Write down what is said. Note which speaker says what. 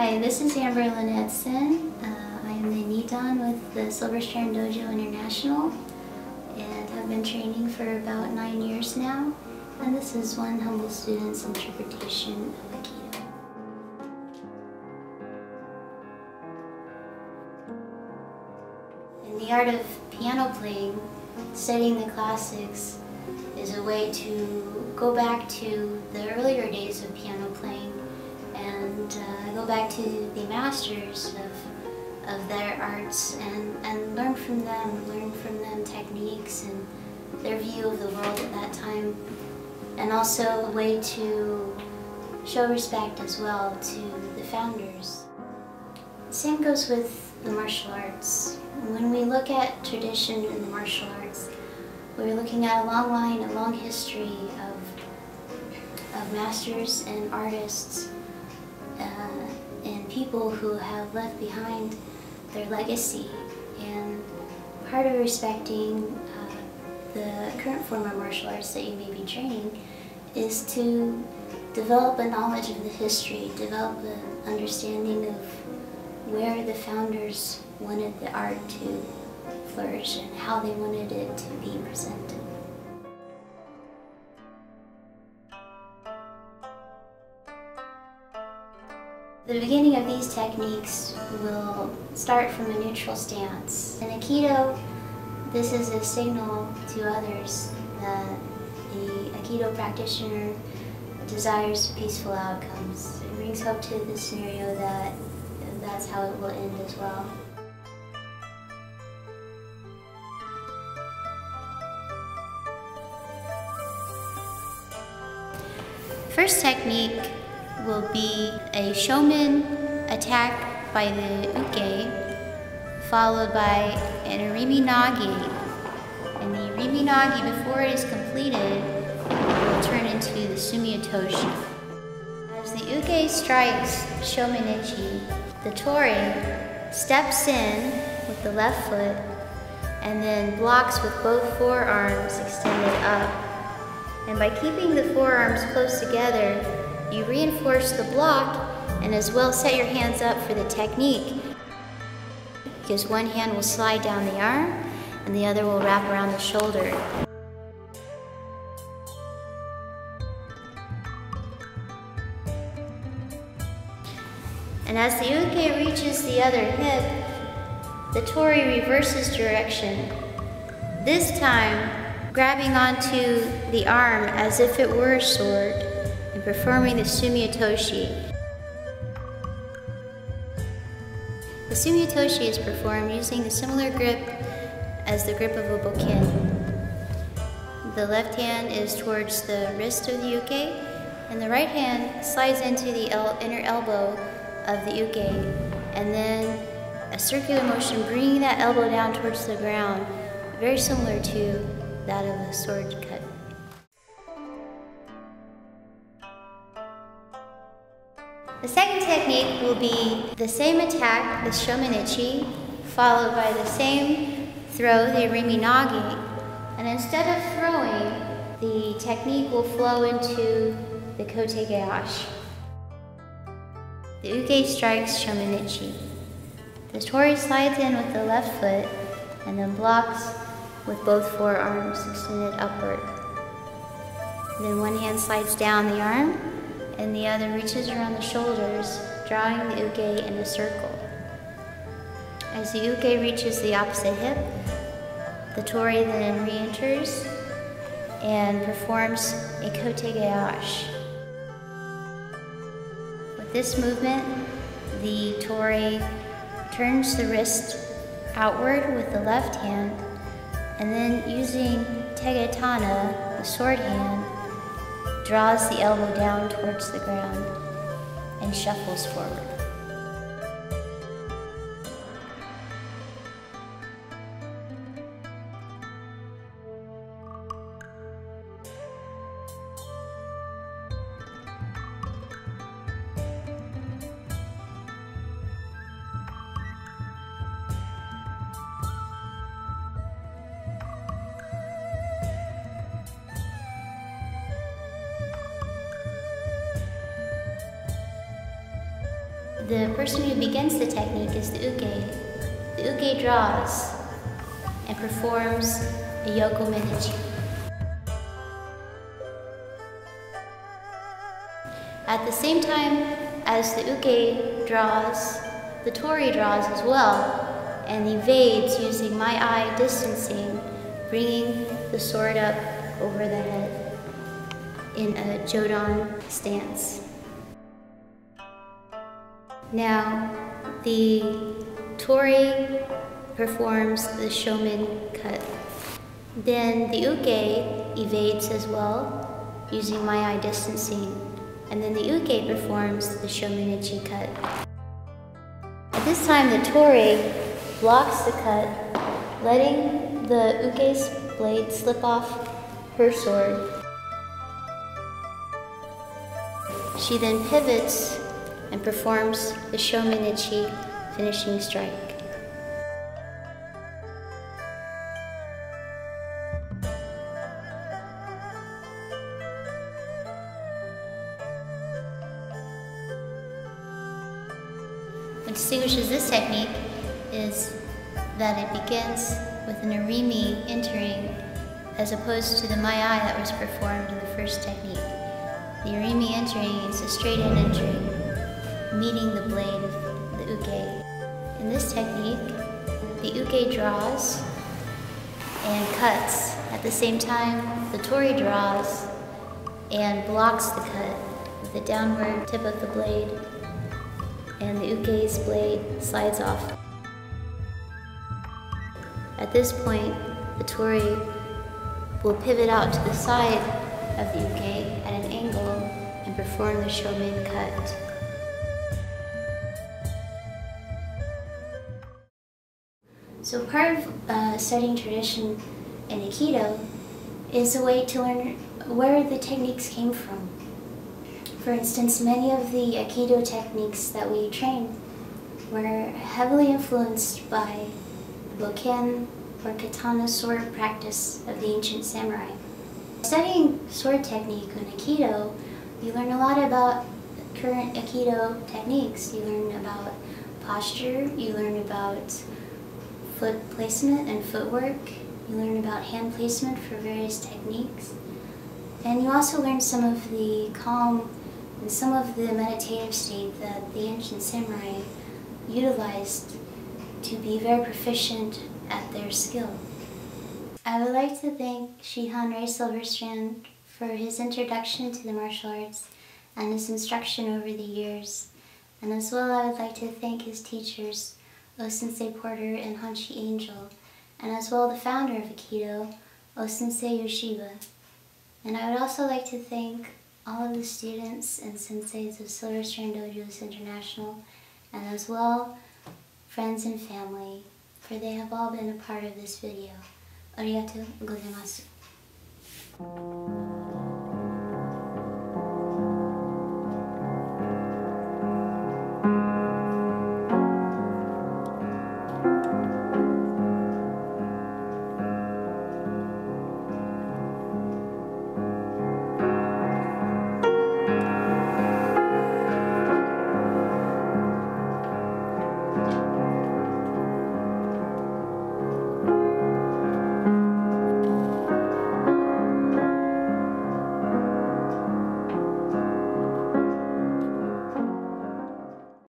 Speaker 1: Hi, this is Amber Lynetson. I am the Nidan with the Silverstrand Dojo International and have been training for about 9 years now. And this is one humble student's interpretation of Aikido. In the art of piano playing, studying the classics is a way to go back to the earlier days of piano playing and go back to the masters of their arts and learn from them techniques and their view of the world at that time, and also a way to show respect as well to the founders. The same goes with the martial arts. When we look at tradition in the martial arts, we're looking at a long line, a long history of masters and artists and people who have left behind their legacy. And part of respecting the current form of martial arts that you may be training is to develop a knowledge of the history, develop an understanding of where the founders wanted the art to flourish and how they wanted it to be presented. The beginning of these techniques will start from a neutral stance. In Aikido, this is a signal to others that the Aikido practitioner desires peaceful outcomes. It brings hope to the scenario that that's how it will end as well. First technique will be a shomen attack by the uke, followed by an irimi-nage. And the irimi-nage, before it is completed, will turn into the sumi-otoshi. As the uke strikes shomen-uchi, the tori steps in with the left foot and then blocks with both forearms extended up. And by keeping the forearms close together, you reinforce the block and as well set your hands up for the technique, because one hand will slide down the arm and the other will wrap around the shoulder. And as the uke reaches the other hip, the tori reverses direction, this time grabbing onto the arm as if it were a sword and performing the sumi-otoshi. The sumi-otoshi is performed using a similar grip as the grip of a bokken. The left hand is towards the wrist of the uke, and the right hand slides into the inner elbow of the uke, and then a circular motion bringing that elbow down towards the ground, very similar to that of a sword cut. The second technique will be the same attack, the shomen-uchi, followed by the same throw, the irimi-nage, and instead of throwing, the technique will flow into the kote-gaeshi. The uke strikes shomen-uchi. The tori slides in with the left foot and then blocks with both forearms extended upward. Then one hand slides down the arm and the other reaches around the shoulders, drawing the uke in a circle. As the uke reaches the opposite hip, the tori then re-enters and performs a kote-gaeshi. With this movement, the tori turns the wrist outward with the left hand, and then using tegetana, the sword hand, draws the elbow down towards the ground and shuffles forward. The person who begins the technique is the uke. The uke draws and performs a yokomen-uchi. At the same time as the uke draws, the tori draws as well and evades using my eye distancing, bringing the sword up over the head in a jodan stance. Now, the tori performs the shomen cut. Then the uke evades as well, using my eye distancing, and then the uke performs the shomen-uchi cut. At this time, the tori blocks the cut, letting the uke's blade slip off her sword. She then pivots and performs the shomen-uchi finishing strike. What distinguishes this technique is that it begins with an irimi entering as opposed to the mai that was performed in the first technique. The irimi entering is a straight-in entering, meeting the blade of the uke. In this technique, the uke draws and cuts. At the same time, the tori draws and blocks the cut with the downward tip of the blade, and the uke's blade slides off. At this point, the tori will pivot out to the side of the uke at an angle and perform the shomen cut. So part of studying tradition in Aikido is a way to learn where the techniques came from. For instance, many of the Aikido techniques that we train were heavily influenced by the bokken or katana sword practice of the ancient samurai. Studying sword technique in Aikido, you learn a lot about current Aikido techniques. You learn about posture, you learn about foot placement and footwork, you learn about hand placement for various techniques, and you also learn some of the calm and some of the meditative state that the ancient samurai utilized to be very proficient at their skill. I would like to thank Shihan Ray Silverstrand for his introduction to the martial arts and his instruction over the years. And as well, I would like to thank his teachers, O-Sensei Porter and Hanshi Angel, and as well the founder of Aikido, O-Sensei Yoshiba. And I would also like to thank all of the students and senseis of Silverstrand Dojo International, and as well friends and family, for they have all been a part of this video. Arigatou gozaimasu.